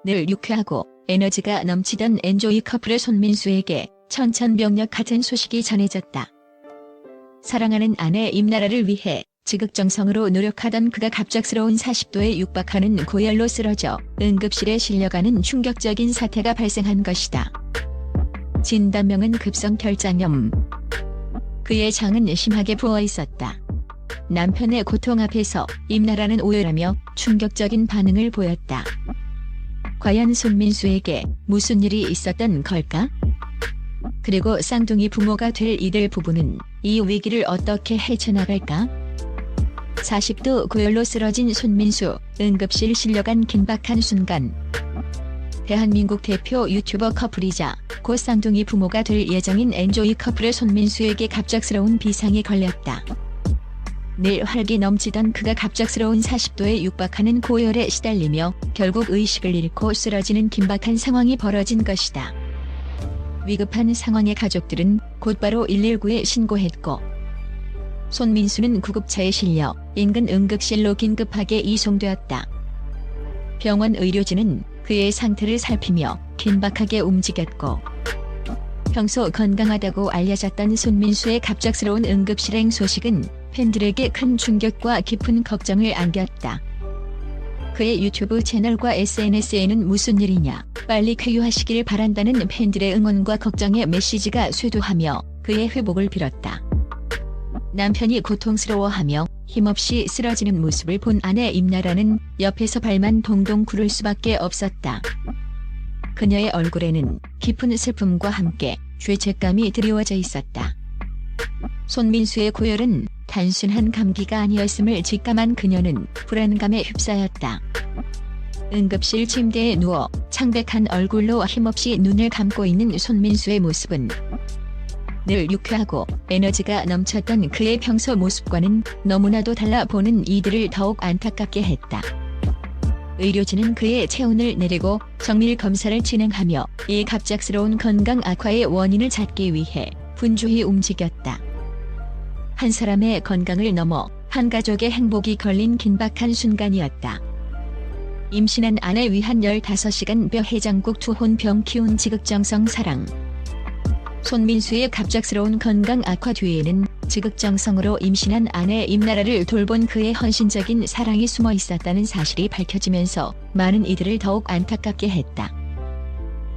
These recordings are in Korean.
늘 유쾌하고 에너지가 넘치던 엔조이 커플의 손민수에게 천천병력 같은 소식이 전해졌다. 사랑하는 아내 임나라를 위해 지극정성으로 노력하던 그가 갑작스러운 40도에 육박하는 고열로 쓰러져 응급실에 실려가는 충격적인 사태가 발생한 것이다. 진단명은 급성결장염. 그의 장은 심하게 부어 있었다. 남편의 고통 앞에서 임나라는 오열하며 충격적인 반응을 보였다. 과연 손민수에게 무슨 일이 있었던 걸까? 그리고 쌍둥이 부모가 될 이들 부부는 이 위기를 어떻게 헤쳐나갈까? 40도 고열로 쓰러진 손민수, 응급실 실려간 긴박한 순간. 대한민국 대표 유튜버 커플이자 곧 쌍둥이 부모가 될 예정인 엔조이 커플의 손민수에게 갑작스러운 비상이 걸렸다. 늘 활기 넘치던 그가 갑작스러운 40도에 육박하는 고열에 시달리며 결국 의식을 잃고 쓰러지는 긴박한 상황이 벌어진 것이다. 위급한 상황에 가족들은 곧바로 119에 신고했고 손민수는 구급차에 실려 인근 응급실로 긴급하게 이송되었다. 병원 의료진은 그의 상태를 살피며 긴박하게 움직였고 평소 건강하다고 알려졌던 손민수의 갑작스러운 응급실행 소식은 팬들에게 큰 충격과 깊은 걱정을 안겼다. 그의 유튜브 채널과 SNS에는 무슨 일이냐, 빨리 쾌유하시길 바란다는 팬들의 응원과 걱정의 메시지가 쇄도하며 그의 회복을 빌었다. 남편이 고통스러워하며 힘없이 쓰러지는 모습을 본 아내 임나라는 옆에서 발만 동동 구를 수밖에 없었다. 그녀의 얼굴에는 깊은 슬픔과 함께 죄책감이 드리워져 있었다. 손민수의 고열은 단순한 감기가 아니었음을 직감한 그녀는 불안감에 휩싸였다. 응급실 침대에 누워 창백한 얼굴로 힘없이 눈을 감고 있는 손민수의 모습은 늘 유쾌하고 에너지가 넘쳤던 그의 평소 모습과는 너무나도 달라 보는 이들을 더욱 안타깝게 했다. 의료진은 그의 체온을 내리고 정밀 검사를 진행하며 이 갑작스러운 건강 악화의 원인을 찾기 위해 분주히 움직였다. 한 사람의 건강을 넘어 한 가족의 행복이 걸린 긴박한 순간이었다. 임신한 아내 위한 15시간 뼈 해장국 투혼 병 키운 지극정성 사랑. 손민수의 갑작스러운 건강 악화 뒤에는 지극정성으로 임신한 아내 임나라를 돌본 그의 헌신적인 사랑이 숨어 있었다는 사실이 밝혀지면서 많은 이들을 더욱 안타깝게 했다.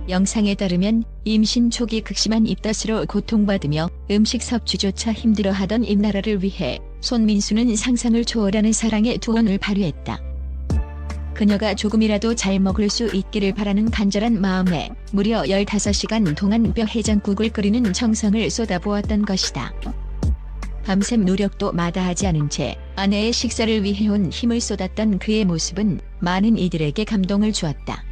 영상에 따르면 임신 초기 극심한 입덧으로 고통받으며 음식 섭취조차 힘들어하던 임나라를 위해 손민수는 상상을 초월하는 사랑의 투혼을 발휘했다. 그녀가 조금이라도 잘 먹을 수 있기를 바라는 간절한 마음에 무려 15시간 동안 뼈 해장국을 끓이는 정성을 쏟아부었던 것이다. 밤샘 노력도 마다하지 않은 채 아내의 식사를 위해 온 힘을 쏟았던 그의 모습은 많은 이들에게 감동을 주었다.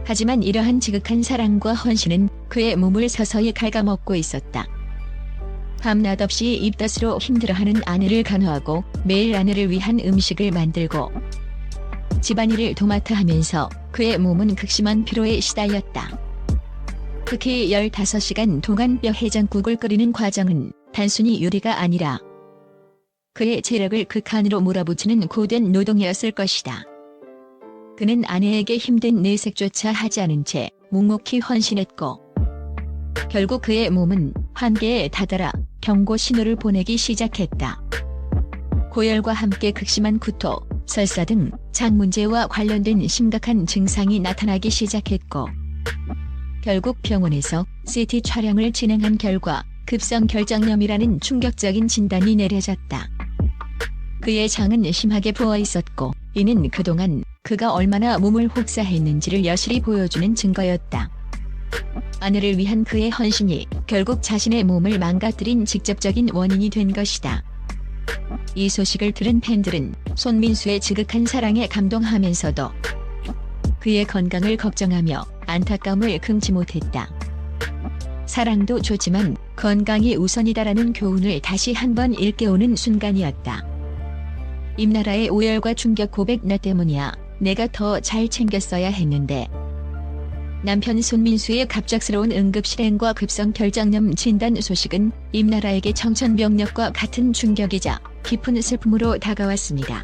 하지만 이러한 지극한 사랑과 헌신은 그의 몸을 서서히 갉아먹고 있었다. 밤낮 없이 입덧으로 힘들어하는 아내를 간호하고 매일 아내를 위한 음식을 만들고 집안일을 도맡아 하면서 그의 몸은 극심한 피로에 시달렸다. 특히 15시간 동안 뼈 해장국을 끓이는 과정은 단순히 요리가 아니라 그의 체력을 극한으로 몰아붙이는 고된 노동이었을 것이다. 그는 아내에게 힘든 내색조차 하지 않은 채 묵묵히 헌신했고 결국 그의 몸은 한계에 다다라 경고 신호를 보내기 시작했다. 고열과 함께 극심한 구토, 설사 등 장 문제와 관련된 심각한 증상이 나타나기 시작했고 결국 병원에서 CT 촬영을 진행한 결과 급성결장염이라는 충격적인 진단이 내려졌다. 그의 장은 심하게 부어 있었고 이는 그동안 그가 얼마나 몸을 혹사했는지를 여실히 보여주는 증거였다. 아내를 위한 그의 헌신이 결국 자신의 몸을 망가뜨린 직접적인 원인이 된 것이다. 이 소식을 들은 팬들은 손민수의 지극한 사랑에 감동하면서도 그의 건강을 걱정하며 안타까움을 금치 못했다. 사랑도 좋지만 건강이 우선이다라는 교훈을 다시 한번 일깨우는 순간이었다. 임나라의 오열과 충격 고백 나 때문이야. 내가 더 잘 챙겼어야 했는데. 남편 손민수의 갑작스러운 응급실행과 급성결장염 진단 소식은 임나라에게 청천벽력과 같은 충격이자 깊은 슬픔으로 다가왔습니다.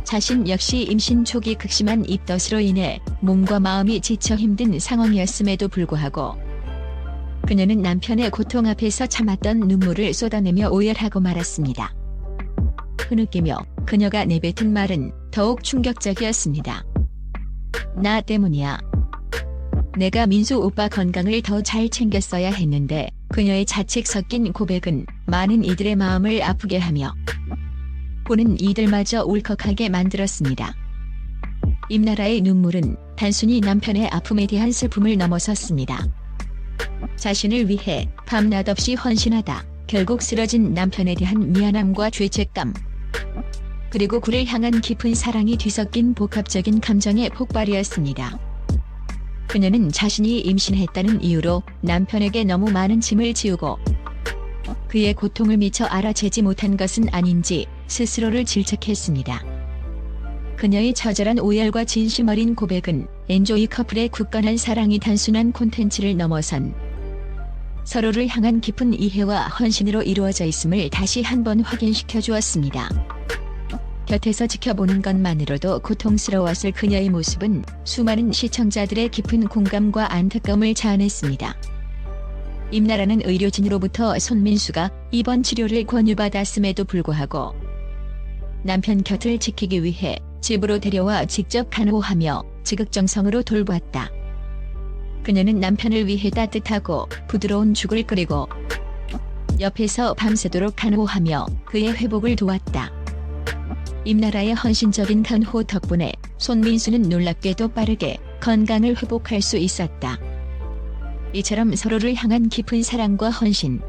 자신 역시 임신 초기 극심한 입덧으로 인해 몸과 마음이 지쳐 힘든 상황이었음에도 불구하고 그녀는 남편의 고통 앞에서 참았던 눈물을 쏟아내며 오열하고 말았습니다. 흐느끼며 그녀가 내뱉은 말은 더욱 충격적이었습니다. 나 때문이야. 내가 민수 오빠 건강을 더 잘 챙겼어야 했는데. 그녀의 자책 섞인 고백은 많은 이들의 마음을 아프게 하며 보는 이들마저 울컥하게 만들었습니다. 임나라의 눈물은 단순히 남편의 아픔에 대한 슬픔을 넘어섰습니다. 자신을 위해 밤낮 없이 헌신하다 결국 쓰러진 남편에 대한 미안함과 죄책감, 그리고 그를 향한 깊은 사랑이 뒤섞인 복합적인 감정의 폭발이었습니다. 그녀는 자신이 임신했다는 이유로 남편에게 너무 많은 짐을 지우고 그의 고통을 미처 알아채지 못한 것은 아닌지 스스로를 질책했습니다. 그녀의 처절한 오열과 진심 어린 고백은 엔조이 커플의 굳건한 사랑이 단순한 콘텐츠를 넘어선 서로를 향한 깊은 이해와 헌신으로 이루어져 있음을 다시 한번 확인시켜 주었습니다. 곁에서 지켜보는 것만으로도 고통스러웠을 그녀의 모습은 수많은 시청자들의 깊은 공감과 안타까움을 자아냈습니다. 임나라는 의료진으로부터 손민수가 입원 치료를 권유받았음에도 불구하고 남편 곁을 지키기 위해 집으로 데려와 직접 간호하며 지극정성으로 돌보았다. 그녀는 남편을 위해 따뜻하고 부드러운 죽을 끓이고 옆에서 밤새도록 간호하며 그의 회복을 도왔다. 임나라의 헌신적인 간호 덕분에 손민수는 놀랍게도 빠르게 건강을 회복할 수 있었다. 이처럼 서로를 향한 깊은 사랑과 헌신,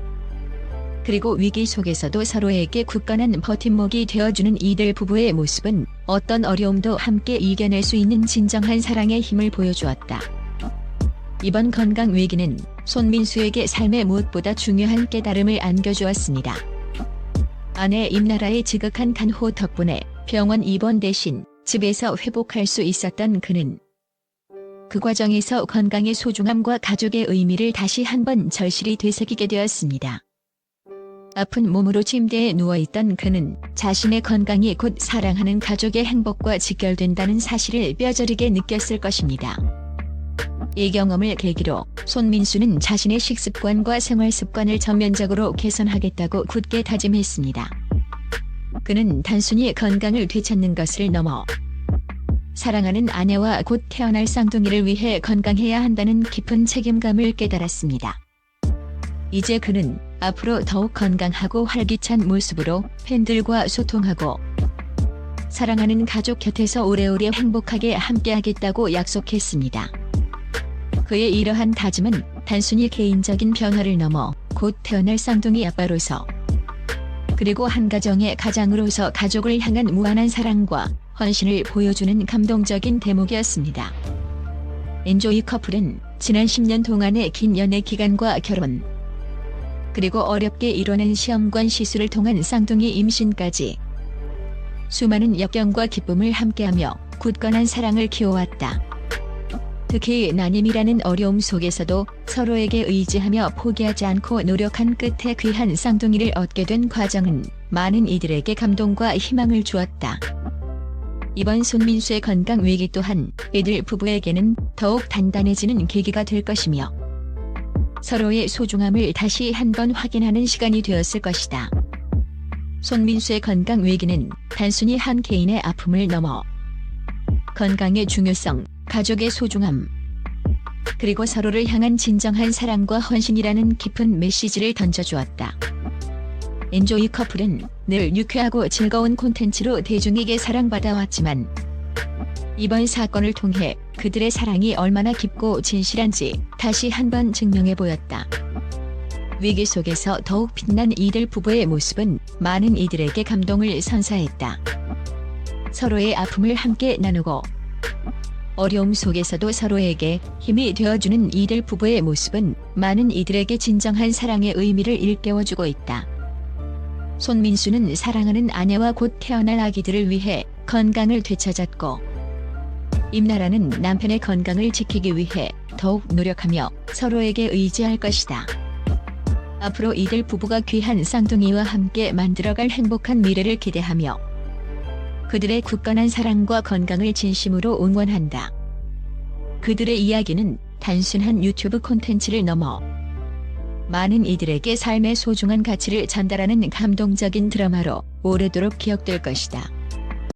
그리고 위기 속에서도 서로에게 굳건한 버팀목이 되어주는 이들 부부의 모습은 어떤 어려움도 함께 이겨낼 수 있는 진정한 사랑의 힘을 보여주었다. 이번 건강 위기는 손민수에게 삶의 무엇보다 중요한 깨달음을 안겨주었습니다. 아내 임나라의 지극한 간호 덕분에 병원 입원 대신 집에서 회복할 수 있었던 그는 그 과정에서 건강의 소중함과 가족의 의미를 다시 한번 절실히 되새기게 되었습니다. 아픈 몸으로 침대에 누워있던 그는 자신의 건강이 곧 사랑하는 가족의 행복과 직결된다는 사실을 뼈저리게 느꼈을 것입니다. 이 경험을 계기로 손민수는 자신의 식습관과 생활습관을 전면적으로 개선하겠다고 굳게 다짐했습니다. 그는 단순히 건강을 되찾는 것을 넘어 사랑하는 아내와 곧 태어날 쌍둥이를 위해 건강해야 한다는 깊은 책임감을 깨달았습니다. 이제 그는 앞으로 더욱 건강하고 활기찬 모습으로 팬들과 소통하고 사랑하는 가족 곁에서 오래오래 행복하게 함께하겠다고 약속했습니다. 그의 이러한 다짐은 단순히 개인적인 변화를 넘어 곧 태어날 쌍둥이 아빠로서, 그리고 한 가정의 가장으로서 가족을 향한 무한한 사랑과 헌신을 보여주는 감동적인 대목이었습니다. 엔조이 커플은 지난 10년 동안의 긴 연애 기간과 결혼, 그리고 어렵게 이뤄낸 시험관 시술을 통한 쌍둥이 임신까지 수많은 역경과 기쁨을 함께하며 굳건한 사랑을 키워왔다. 특히 난임이라는 어려움 속에서도 서로에게 의지하며 포기하지 않고 노력한 끝에 귀한 쌍둥이를 얻게 된 과정은 많은 이들에게 감동과 희망을 주었다. 이번 손민수의 건강 위기 또한 이들 부부에게는 더욱 단단해지는 계기가 될 것이며 서로의 소중함을 다시 한번 확인하는 시간이 되었을 것이다. 손민수의 건강 위기는 단순히 한 개인의 아픔을 넘어 건강의 중요성, 가족의 소중함, 그리고 서로를 향한 진정한 사랑과 헌신이라는 깊은 메시지를 던져주었다. 엔조이 커플은 늘 유쾌하고 즐거운 콘텐츠로 대중에게 사랑받아왔지만 이번 사건을 통해 그들의 사랑이 얼마나 깊고 진실한지 다시 한번 증명해 보였다. 위기 속에서 더욱 빛난 이들 부부의 모습은 많은 이들에게 감동을 선사했다. 서로의 아픔을 함께 나누고 어려움 속에서도 서로에게 힘이 되어주는 이들 부부의 모습은 많은 이들에게 진정한 사랑의 의미를 일깨워주고 있다. 손민수는 사랑하는 아내와 곧 태어날 아기들을 위해 건강을 되찾았고, 임나라는 남편의 건강을 지키기 위해 더욱 노력하며 서로에게 의지할 것이다. 앞으로 이들 부부가 귀한 쌍둥이와 함께 만들어갈 행복한 미래를 기대하며 그들의 굳건한 사랑과 건강을 진심으로 응원한다. 그들의 이야기는 단순한 유튜브 콘텐츠를 넘어 많은 이들에게 삶의 소중한 가치를 전달하는 감동적인 드라마로 오래도록 기억될 것이다.